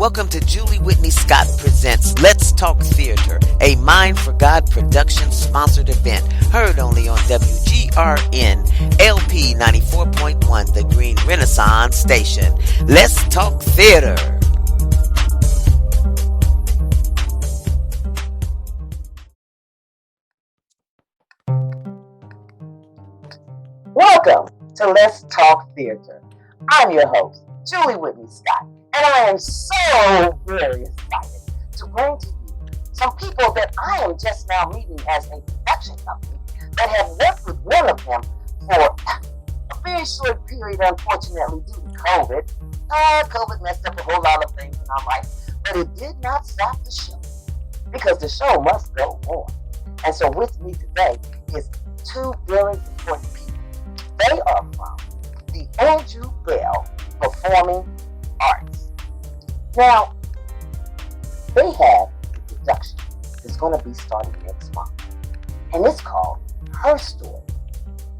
Welcome to Julie Whitney Scott Presents Let's Talk Theater, a Mind for God production sponsored event, heard only on WGRN LP 94.1, the Green Renaissance Station. Let's Talk Theater. Welcome to Let's Talk Theater. I'm your host, Julie Whitney Scott, and I am so very excited to bring to you some people that I am just now meeting as a production company that have worked with one of them for a very short period, unfortunately, due to COVID. COVID messed up a whole lot of things in our life, but it did not stop the show because the show must go on. And so with me today is two very important people. They are from the Andrew Bell Performing Arts. Now, they have a production that's going to be starting next month, and it's called HerStory,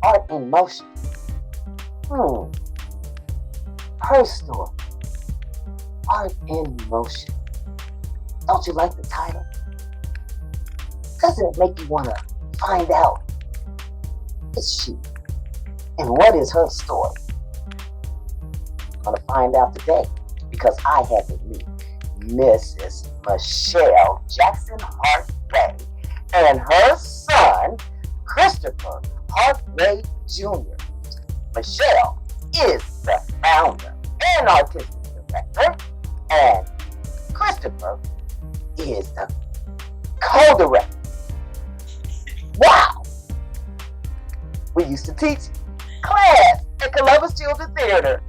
Art in Motion. HerStory, Art in Motion. Don't you like the title? Doesn't it make you want to find out? Is she? And what is her story? I'm going to find out today because I had to meet Mrs. Michell Jackson-Hartway and her son, Christopher Hartway Jr. Michelle is the founder and artistic director, and Christopher is the co-director. Wow! We used to teach class at Columbus Children's Theater.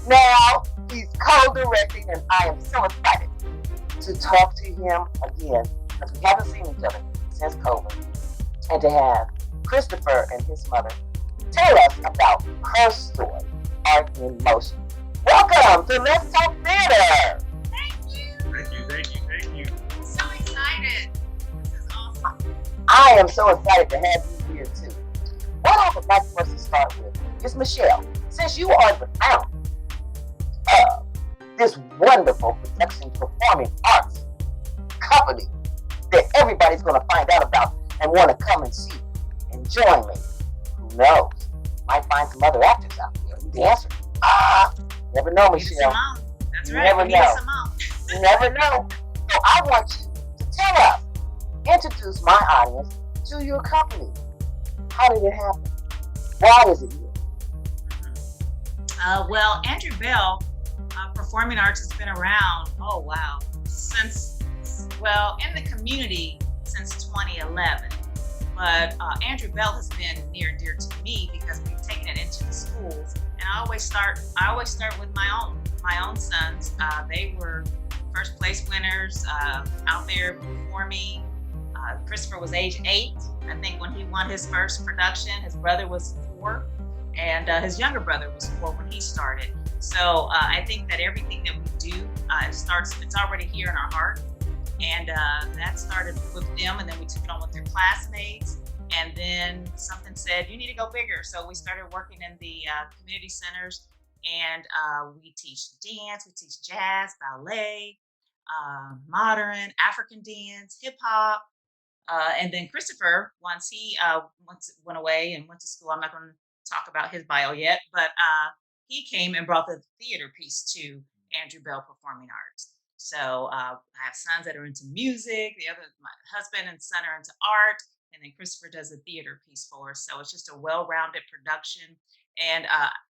Now he's co-directing, and I am so excited to talk to him again because we haven't seen each other since COVID, and to have Christopher and his mother tell us about her story, Art in Motion. Welcome to Let's Talk Theater. Thank you. Thank you. I'm so excited. This is awesome. I am so excited to have you here too. What I would like for us to start with is Michelle, since you are the founder of this wonderful production performing arts company that everybody's going to find out about and want to come and see and join me. Who knows? Might find some other actors out there who dance. Never know, Michelle. That's You right. never We need know. Simone. You never know. So I want you to tell us, introduce my audience to your company. How did it happen? Why is it here? Well, Andrew Bell Performing Arts has been around, since, in the community since 2011. But Andrew Bell has been near and dear to me because we've taken it into the schools. And I always start with my own sons. They were first place winners out there performing. Christopher was age 8, I think, when he won his first production. His brother was 4, and his younger brother was 4 when he started. So I think that everything that we do, it's already here in our heart. And that started with them, and then we took it on with their classmates. And then something said, you need to go bigger. So we started working in the community centers, and we teach dance, we teach jazz, ballet, modern, African dance, hip hop. And then Christopher, once he went away and went to school, I'm not going to talk about his bio yet, but he came and brought the theater piece to Andrew Bell Performing Arts. So I have sons that are into music. My husband and son are into art, and then Christopher does the theater piece for us. So it's just a well-rounded production. And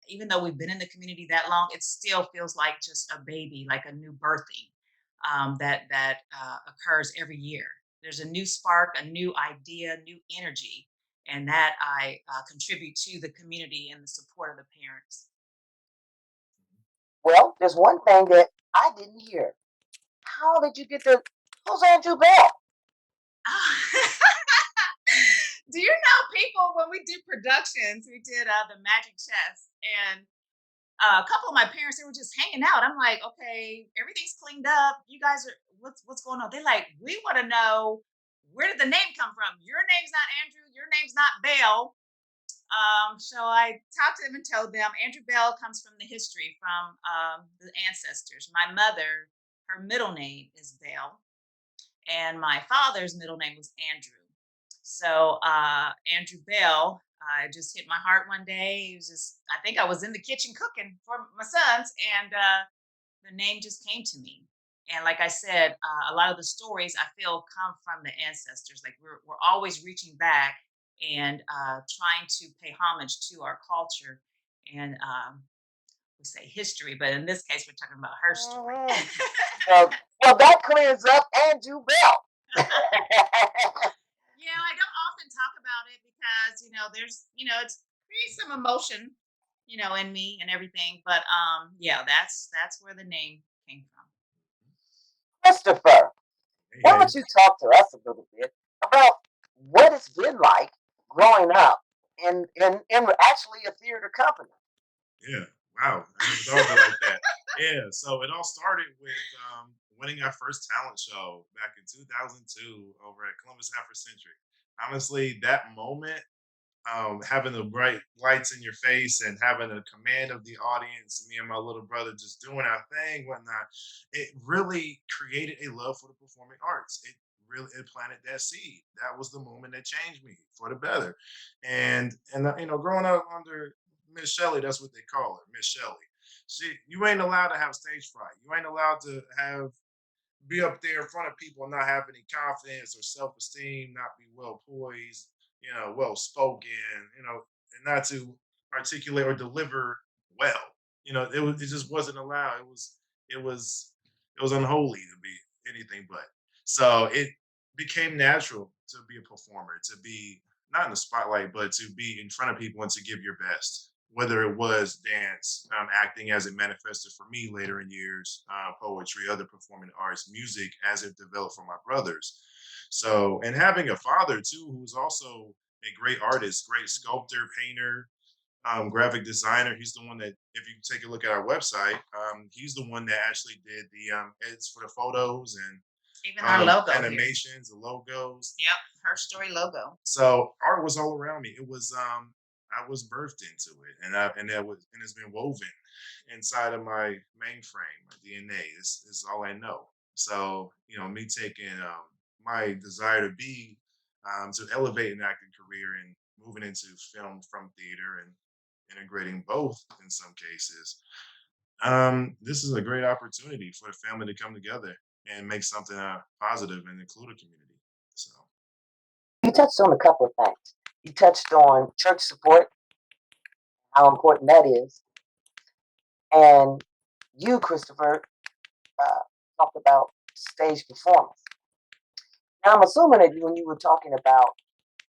even though we've been in the community that long, it still feels like just a baby, like a new birthing that occurs every year. There's a new spark, a new idea, new energy, and that I contribute to the community and the support of the parents. Well, there's one thing that I didn't hear. How did you get who's Andrew Bell? Do you know, people, when we do productions, we did the Magic Chess, and a couple of my parents, they were just hanging out. I'm like, okay, everything's cleaned up. You guys are, what's going on? They're like, we want to know, where did the name come from? Your name's not Andrew. Your name's not Bell. So I talked to them and told them Andrew Bell comes from the history, from the ancestors. My mother, her middle name is Bell, and my father's middle name was Andrew. So Andrew Bell, I just hit my heart one day. He was just, I think I was in the kitchen cooking for my sons, and the name just came to me. And like I said, a lot of the stories I feel come from the ancestors. Like we're always reaching back and trying to pay homage to our culture and we say history, but in this case, we're talking about her story. Mhm. Well, that clears up Andrew Bell. Yeah, I don't often talk about it because there's it's creates some emotion, in me and everything. But yeah, that's where the name came from. Christopher, Hey, why hey, don't you talk to us a little bit about what it's been like growing up in actually a theater company? yeah. Wow. I never thought of it like that. Yeah. So it all started with winning our first talent show back in 2002 over at Columbus Afrocentric. Honestly, that moment, having the bright lights in your face and having a command of the audience, me and my little brother just doing our thing, whatnot, it really created a love for the performing arts. It planted that seed. That was the moment that changed me for the better. And growing up under Miss Shelley, that's what they call her, Miss Shelley. You ain't allowed to have stage fright. You ain't allowed to be up there in front of people and not have any confidence or self esteem, not be well poised, well spoken, and not to articulate or deliver well. It just wasn't allowed. It was unholy to be anything but. So it became natural to be a performer, to be not in the spotlight, but to be in front of people and to give your best. Whether it was dance, acting as it manifested for me later in years, poetry, other performing arts, music as it developed for my brothers. So, and having a father too, who's also a great artist, great sculptor, painter, graphic designer. He's the one that, if you take a look at our website, he's the one that actually did the edits for the photos and Even our logo here. animations, the logos. Yep, her story logo. So art was all around me. It was I was birthed into it, and it's been woven inside of my mainframe, my DNA. This is all I know. So me taking my desire to be to elevate an acting career and moving into film from theater and integrating both in some cases. This is a great opportunity for the family to come together and make something positive and include a community. So. You touched on a couple of things. You touched on church support, how important that is, and you, Christopher, uh, talked about stage performance. Now, I'm assuming that when you were talking about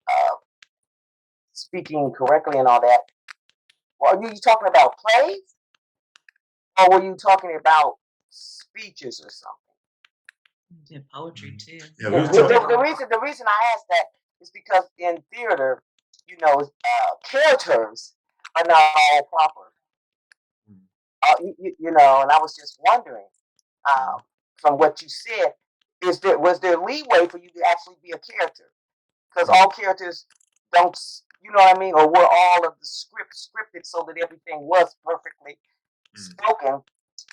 uh, speaking correctly and all that, were you talking about plays, or were you talking about speeches or something? Did poetry Mhm. too. Yeah, we Yeah, was the, talking. the reason I asked that is because in theater, characters are not all proper. And I was just wondering, Mhm. from what you said, was there leeway for you to actually be a character? Because Mhm. all characters don't, you know what I mean, or were all of the scripted so that everything was perfectly Mhm. spoken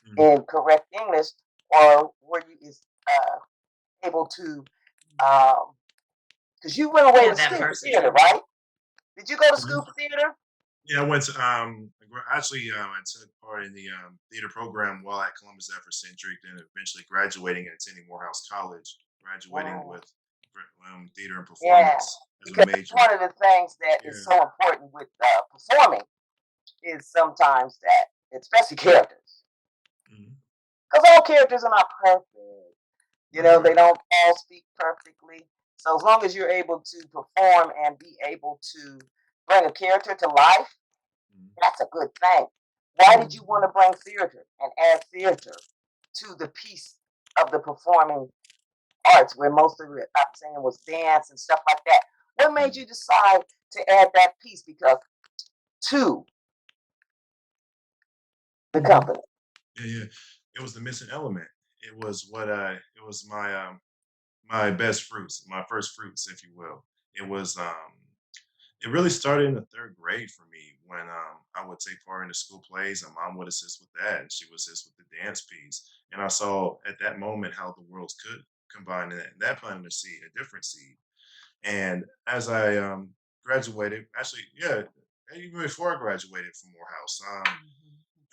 Mhm. in correct English, or were you able to? Because you went away Yeah, to that school for theater, versatility. right? Did you go to school Mhm. for theater? Yeah, I went to actually I took part in the theater program while at Columbus Afrocentric, and eventually graduating and attending Morehouse College, graduating Mm, with theater and yeah, performance as a because major. one of the things that is Yeah. so important with performing is sometimes that, especially characters, Mhm. because all characters are not perfect. They Right. don't all speak perfectly. So as long as you're able to perform and be able to bring a character to life, Mhm. that's a good thing. Why did you want to bring theater and add theater to the piece of the performing arts where most of it, I'm saying, was dance and stuff like that? What made Mhm. you decide to add that piece to the Mhm. company? Yeah, yeah. It was the missing element. It was my best fruits, my first fruits, if you will. It was it really started in the third grade for me when I would take part in the school plays and mom would assist with that and she would assist with the dance piece. And I saw at that moment how the worlds could combine in that planted a seed, a different seed. And as I graduated, actually, yeah, even before I graduated from Morehouse,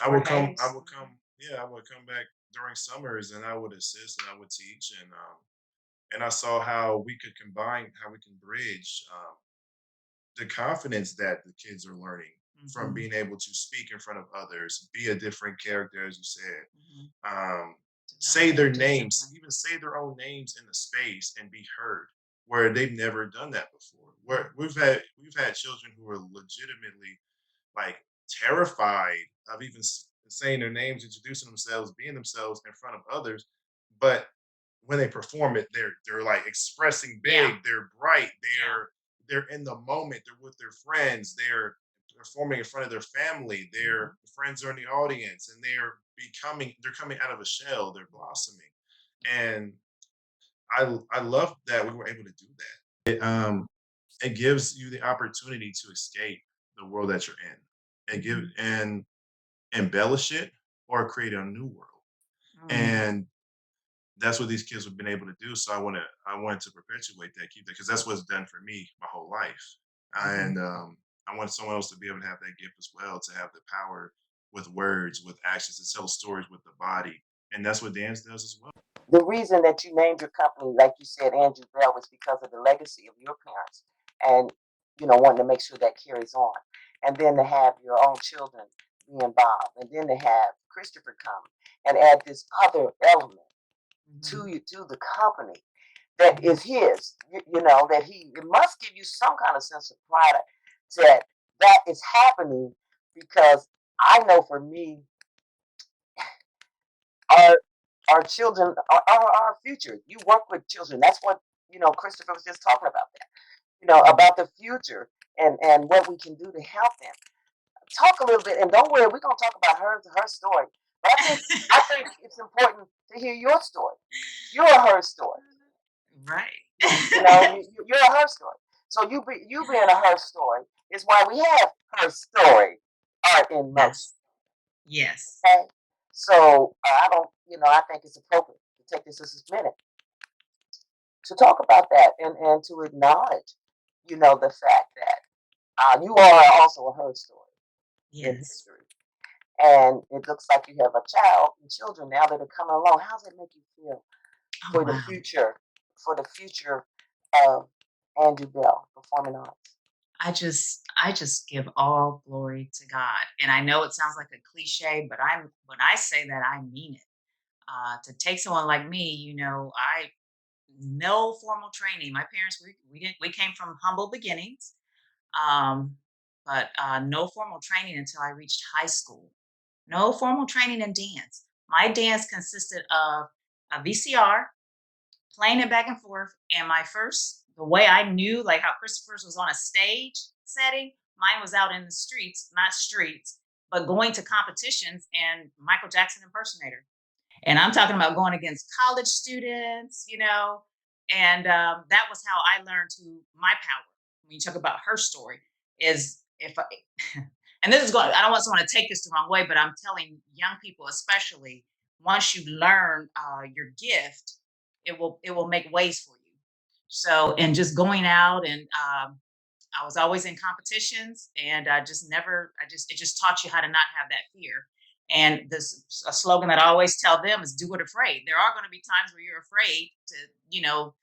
I Fort would come, I Hayes. would come, yeah, I would come back during summers and I would assist and I would teach and I saw how we could combine, how we can bridge the confidence that the kids are learning from Mhm, being able to speak in front of others, be a different character, as you said, mhm. say Developing their names, discipline. even say their own names in the space and be heard, where they've never done that before. Where we've had children who are legitimately like terrified of even saying their names, introducing themselves, being themselves in front of others. But when they perform it, they're like expressing Yeah, big, they're bright, yeah. they're in the moment, they're with their friends, they're performing in front of their family, their Mhm. friends are in the audience, and they're coming out of a shell, they're blossoming. And I love that we were able to do that. It gives you the opportunity to escape the world that you're in and give Mhm. and embellish it or create a new world. Mm. And that's what these kids have been able to do. So I wanted to perpetuate that, keep that, because that's what's done for me my whole life. And Mhm. I want someone else to be able to have that gift as well, to have the power with words, with actions, to tell stories with the body. And that's what dance does as well. The reason that you named your company, like you said, Andrew Bell, was because of the legacy of your parents and, wanting to make sure that carries on. And then to have your own children be involved, and then to have Christopher come and add this other element to Mhm. you, to the company that Mhm. is his, that it must give you some kind of sense of pride that that is happening, because I know for me, our our children are our future. You work with children. That's what, Christopher was just talking about that. Mhm. About the future and what we can do to help them. Talk a little bit, and don't worry, we're gonna talk about her story. But I think it's important to hear your story. You're her story. Right. You're a her story. So you being a her story is why we have her story, art in motion. Yes. Yes. Okay. So I don't, I think it's appropriate to take this as a minute to talk about that and to acknowledge, the fact that you are also a her story in Yes. history. And it looks like you have a child and children now that are coming along. How does it make you feel Oh for the wow. future, of Andrew Bell Performing Arts? I just give all glory to God. And I know it sounds like a cliche, but I'm when I say that I mean it. To take someone like me, I no formal training. My parents we came from humble beginnings. Um, but no formal training until I reached high school. No formal training in dance. My dance consisted of a VCR, playing it back and forth. And the way I knew, like how Christopher's was on a stage setting, mine was out in the streets, not streets, but going to competitions and Michael Jackson impersonator. And I'm talking about going against college students, and that was how I learned my power. When you talk about her story, is if I, and this is going, I don't want someone to take this the wrong way, but I'm telling young people, especially, once you learn your gift, it will make ways for you. So, and just going out and I was always in competitions, and I just never, it just taught you how to not have that fear. And this a slogan that I always tell them is do it afraid. There are going to be times where you're afraid to,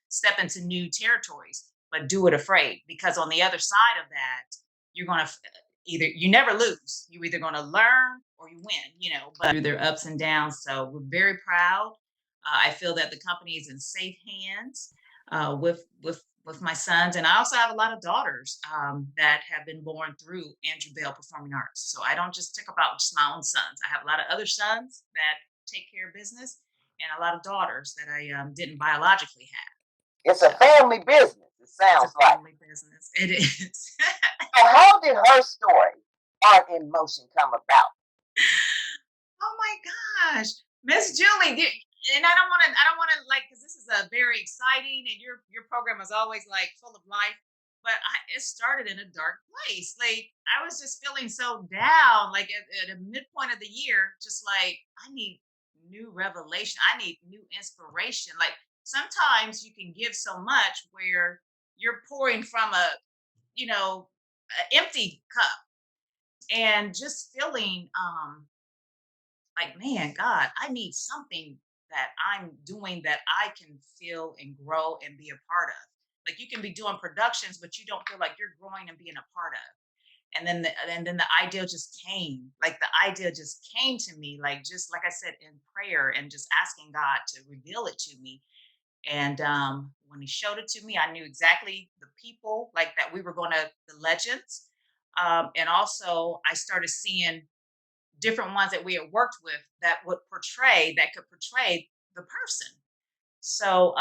step into new territories, but do it afraid, because on the other side of that, you're going to either, you never lose. You're either going to learn or you win, but through their ups and downs. So we're very proud. I feel that the company is in safe hands with my sons, and I also have a lot of daughters that have been born through Andrew Bell Performing Arts. So I don't just talk about just my own sons. I have a lot of other sons that take care of business, and a lot of daughters that I didn't biologically have. It's a So family business, it it's a sounds like. family business. It is. So how did her story, Art in Motion, come about? Oh my gosh, Miss Julie, and I don't want to like, because this is a very exciting, and your program is always like full of life. But it started in a dark place. Like I was just feeling so down, like at a midpoint of the year, just like I need new revelation. I need new inspiration. Like sometimes you can give so much where you're pouring from a empty cup and just feeling like, man, God, I need something that I'm doing that I can feel and grow and be a part of. Like you can be doing productions, but you don't feel like you're growing and being a part of. And then the idea just came. Like the idea just came to me, like just like I said in prayer and just asking God to reveal it to me. And when He showed it to me, I knew exactly the people like that we were going to the legends. And also I started seeing different ones that we had worked with that could portray the person. So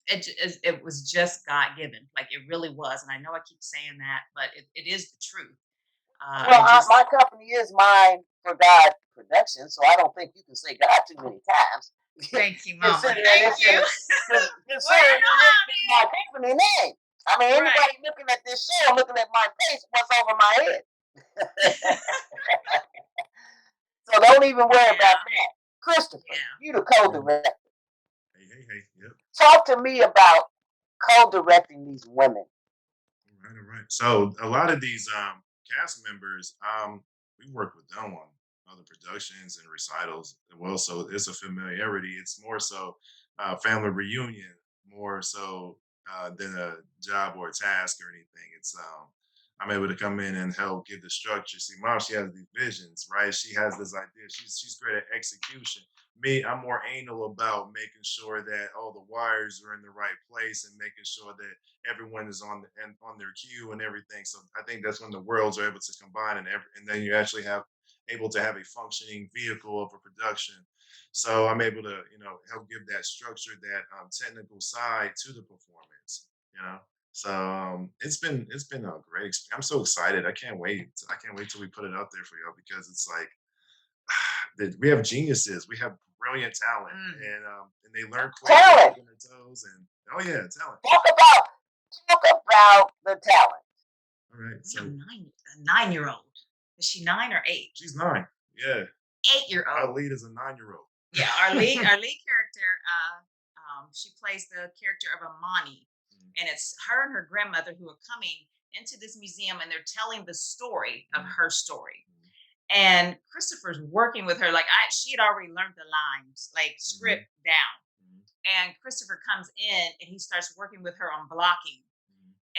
it was just God given, like it really was. And I know I keep saying that, but it is the truth. Well, It just my company is Mine for God Production, so I don't think you can say God too many times. thank you, Mama. Considering Thank it's you. Well, considering it's my company name. I mean, right. anybody looking at this show, looking at my face, what's over my head? So don't even worry about Yeah. that. Christopher, Yeah. you the co-director. Hey. Yep. Talk to me about co-directing these women. All right. So a lot of these cast members, we work with them on other productions and recitals as well. So it's a familiarity. It's more so family reunion, more so than a job or a task or anything. It's I'm able to come in and help give the structure. See, Mom, she has these visions, right? She has this idea. She's great at execution. Me, I'm more anal about making sure that all the wires are in the right place and making sure that everyone is on on their cue and everything. So I think that's when the worlds are able to combine and then you actually have able to have a functioning vehicle of a production. So I'm able to help give that structure, that technical side to the performance. You know. So it's been a great experience. I'm so excited. I can't wait. I can't wait till we put it out there for y'all because it's like we have geniuses, we have brilliant talent, and they learn quick, they're Talent. quick on their toes, and oh yeah, talent. Talk about the talent. All right, We have so a 9-year-old. Is she 9 or 8? she's 9. Yeah, 8-year-old. our lead is a 9-year-old. Yeah, our lead character, she plays the character of Amani, and it's her and her grandmother who are coming into this museum, and they're telling the story of her story. And Christopher's working with her, like she had already learned the lines, like script down. And Christopher comes in and he starts working with her on blocking.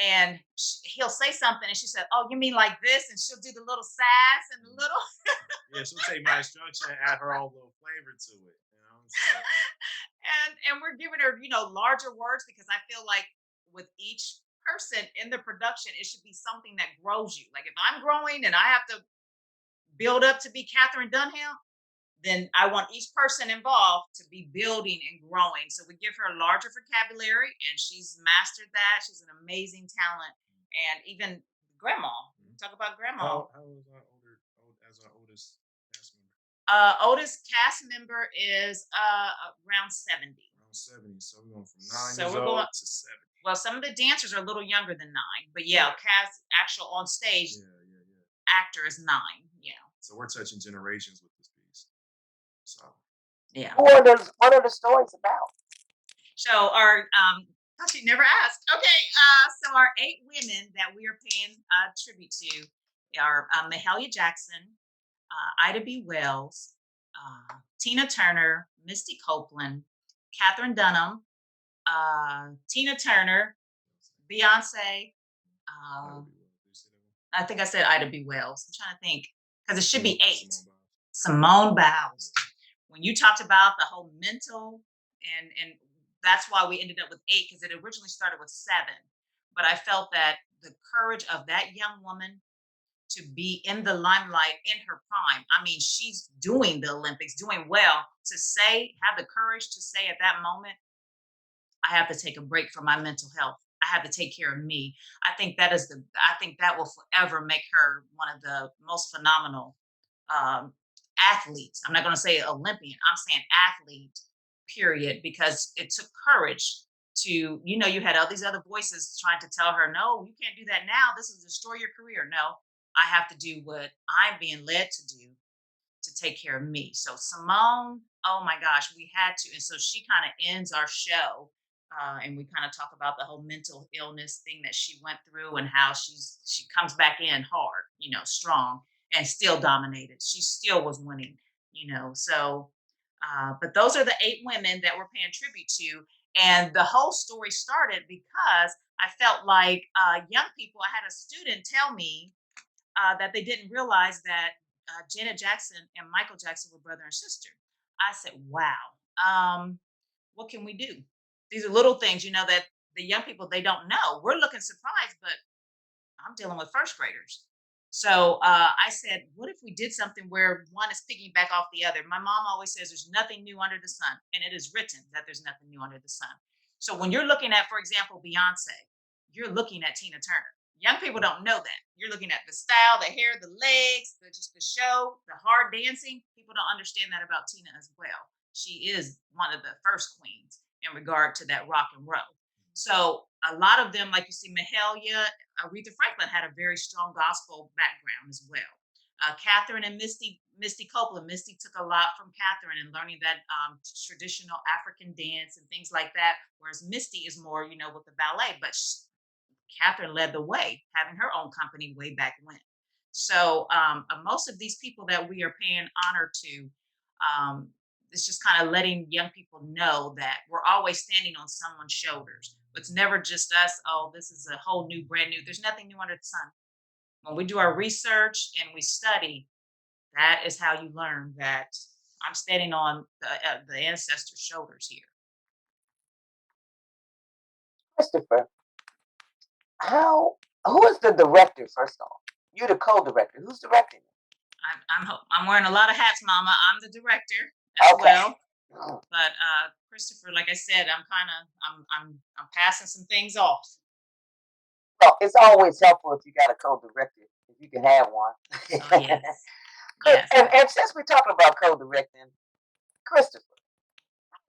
And he'll say something, and she said, "Oh, you mean like this?" And she'll do the little sass and the little. Yeah, she'll take my instruction and add her own little flavor to it. So. And we're giving her larger words because I feel like with each person in the production, it should be something that grows you. Like if I'm growing and I have to build up to be Catherine Dunham, then I want each person involved to be building and growing. So we give her a larger vocabulary, and she's mastered that. She's an amazing talent. And even Grandma, talk about Grandma. How old is our oldest cast member? Oldest cast member is around 70. Around 70. So we're going from 9 So years we're old going. to 70. Well, some of the dancers are a little younger than 9, but yeah, cast actual on stage Yeah. actor is 9. Yeah. So we're touching generations with this piece. So Yeah. What are the stories about? So our gosh, you never asked. Okay, so our 8 women that we are paying tribute to are Mahalia Jackson, Ida B. Wells, Tina Turner, Misty Copeland, Catherine Dunham, Tina Turner, Beyonce. I think I said Ida B. Wells. I'm trying to think because it should be 8. Simone Biles. When you talked about the whole mental and that's why we ended up with 8 because it originally started with 7. But I felt that the courage of that young woman to be in the limelight in her prime. I mean, she's doing the Olympics, doing well. Have the courage to say at that moment, I have to take a break from my mental health. I have to take care of me. I think that will forever make her one of the most phenomenal athletes. I'm not going to say Olympian. I'm saying athlete, period, because it took courage to, you had all these other voices trying to tell her, no, you can't do that now. This will destroy your career. No, I have to do what I'm being led to do. to take care of me. So Simone, oh my gosh, we had to. And so she kind of ends our show. And we kind of talk about the whole mental illness thing that she went through and how she comes back in hard, strong and still dominated. She still was winning, So, but those are the 8 women that we're paying tribute to. And the whole story started because I felt like young people. I had a student tell me that they didn't realize that Janet Jackson and Michael Jackson were brother and sister. I said, wow, what can we do? These are little things, that the young people, they don't know. We're looking surprised, but I'm dealing with first graders. So I said, what if we did something where one is picking back off the other? My mom always says there's nothing new under the sun, and it is written that there's nothing new under the sun. So when you're looking at, for example, Beyonce, you're looking at Tina Turner. Young people don't know that. You're looking at the style, the hair, the legs, just the show, the hard dancing. People don't understand that about Tina as well. She is one of the first queens in regard to that rock and roll. So a lot of them, like you see, Mahalia, Aretha Franklin had a very strong gospel background as well. Catherine and Misty Copeland. Misty took a lot from Catherine and learning that traditional African dance and things like that. Whereas Misty is more, with the ballet. But Catherine led the way, having her own company way back when. So most of these people that we are paying honor to, it's just kind of letting young people know that we're always standing on someone's shoulders. It's never just us. Oh, this is a whole new, brand new. There's nothing new under the sun. When we do our research and we study, that is how you learn that I'm standing on the ancestors' shoulders here. Christopher, who is the director, first off? You're the co-director. Who's directing it? I'm wearing a lot of hats, Mama. I'm the director as well. But Christopher, like I said, I'm passing some things off. Well, it's always helpful if you got a co-director, if you can have one. Oh, yes. Yes. And since we're talking about co-directing, Christopher,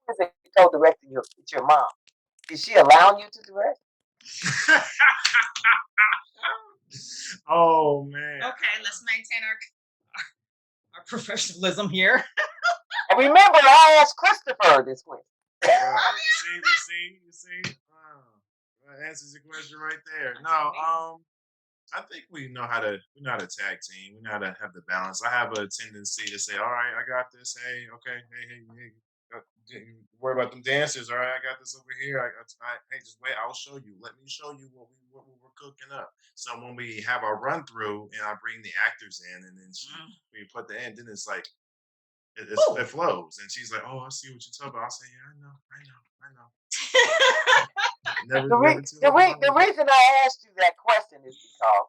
how is it co-directing with your mom? Is she allowing you to direct? Oh man. Okay, let's maintain our professionalism here. And remember, I asked Christopher this question. Right. You see. That answers your question right there. No, I think we know how to tag team. We know how to have the balance. I have a tendency to say, all right, I got this. Hey, okay, hey. Worry about them dancers. All right, I got this over here. Hey, just wait. I'll show you. Let me show you what we're cooking up. So when we have our run through, and I bring the actors in, and then we put the end, then it's like it flows. And she's like, "Oh, I see what you're talking about." I say, "Yeah, I know." The reason I asked you that question is because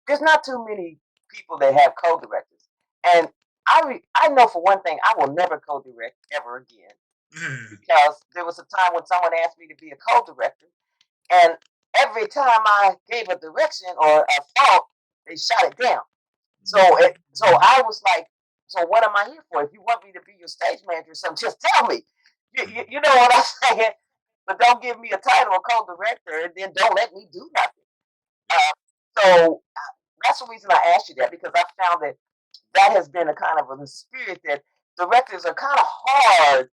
there's not too many people that have co-directors, and I know for one thing I will never co-direct ever again because there was a time when someone asked me to be a co-director, and every time I gave a direction or a thought, they shot it down. So I was like, so what am I here for? If you want me to be your stage manager or something, just tell me. You know what I'm saying? But don't give me a title of co-director and then don't let me do nothing. So that's the reason I asked you that, because I found that has been a kind of a spirit that directors are kind of hard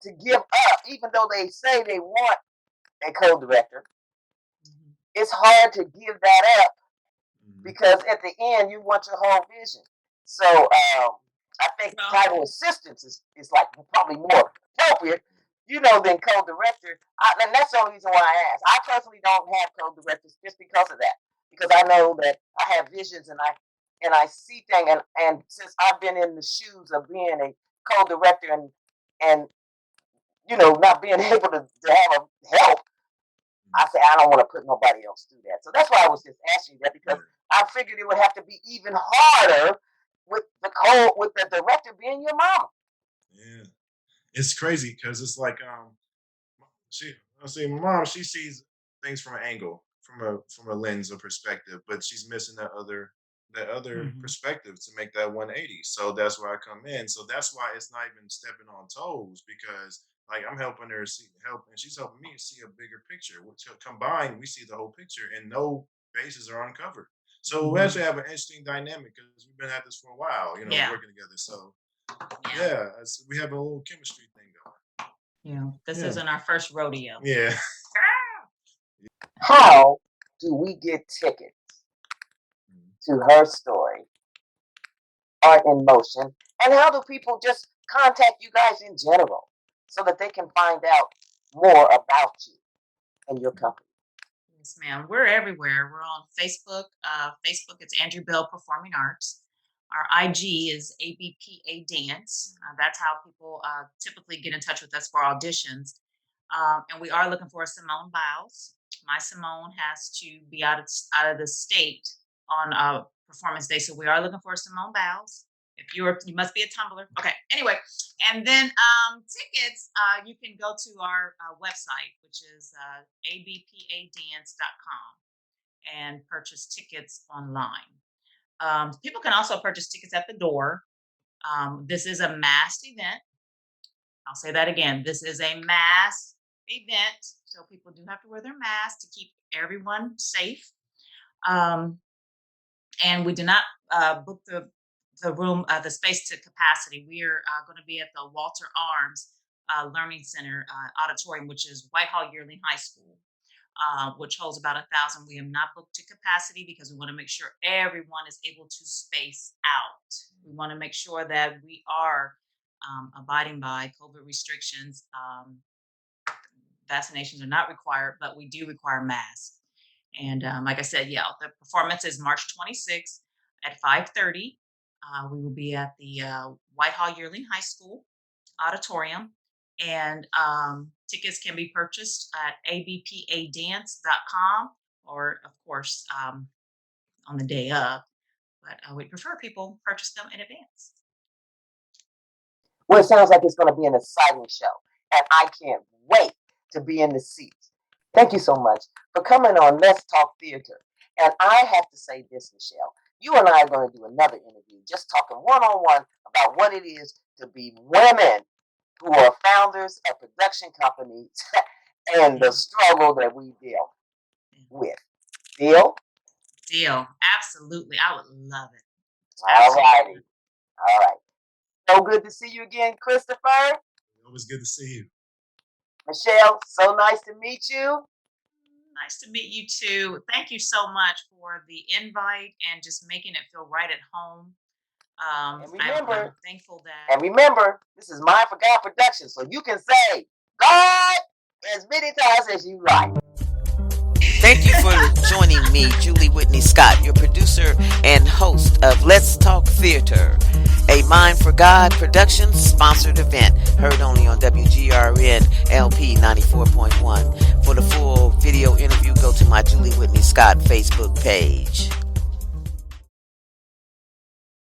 to give up, even though they say they want a co-director. It's hard to give that up because at the end you want your whole vision. So I think title assistants is like probably more appropriate, than co-director. And that's the only reason why I asked. I personally don't have co-directors just because of that, because I know that I have visions and I see things, and since I've been in the shoes of being a co-director and not being able to have a help, I say I don't want to put nobody else through that. So that's why I was just asking you that, because I figured it would have to be even harder with the director being your mom. Yeah, it's crazy because it's like my mom, she sees things from an angle, from a lens of perspective, but she's missing that other perspective to make that 180. So that's where I come in. So that's why it's not even stepping on toes, because like I'm helping her and she's helping me see a bigger picture. Which combined, we see the whole picture, and no bases are uncovered. So we actually have an interesting dynamic because we've been at this for a while, Yeah. working together. So Yeah. we have a little chemistry thing going. Yeah. This Yeah. isn't our first rodeo. Yeah. How do we get tickets to HerStory Art in Motion? And how do people just contact you guys in general so that they can find out more about you and your company? Yes, ma'am. We're everywhere. We're on Facebook. Facebook, it's Andrew Bell Performing Arts. Our IG is ABPA Dance. That's how people typically get in touch with us for auditions. And we are looking for a Simone Biles. My Simone has to be out of the state on performance day, so we are looking for a Simone Biles. If you must be a tumbler. Okay. Anyway, and then tickets, you can go to our website, which is abpadance.com, and purchase tickets online. People can also purchase tickets at the door. This is a masked event. I'll say that again. This is a masked event, so people do have to wear their masks to keep everyone safe. And we do not book the room, the space to capacity. We are going to be at the Walter Arms Learning Center auditorium, which is Whitehall Yearling High School, which holds about 1,000. We have not booked to capacity because we want to make sure everyone is able to space out. We want to make sure that we are abiding by COVID restrictions. Vaccinations are not required, but we do require masks. And like I said, the performance is March 26th at 5:30. We will be at the Whitehall Yearling High School auditorium, and tickets can be purchased at abpadance.com or, of course, on the day of. But we prefer people purchase them in advance. Well, it sounds like it's going to be an exciting show, and I can't wait to be in the seats. Thank you so much for coming on Let's Talk Theater. And I have to say this, Michelle. You and I are going to do another interview, just talking one-on-one about what it is to be women who are founders of production companies and the struggle that we deal with. Deal? Deal. Absolutely. I would love it. All righty. All right. So good to see you again, Christopher. Always good to see you. Michelle, so nice to meet you. Nice to meet you too. Thank you so much for the invite and just making it feel right at home. And remember, I'm thankful that. And remember, this is Mind for God production, so you can say God as many times as you like. Thank you for joining me, Julie Whitney Scott, your producer and host of Let's Talk Theater, a Mind for God production sponsored event, heard only on WGRN LP 94.1. For the full video interview, go to my Julie Whitney Scott Facebook page.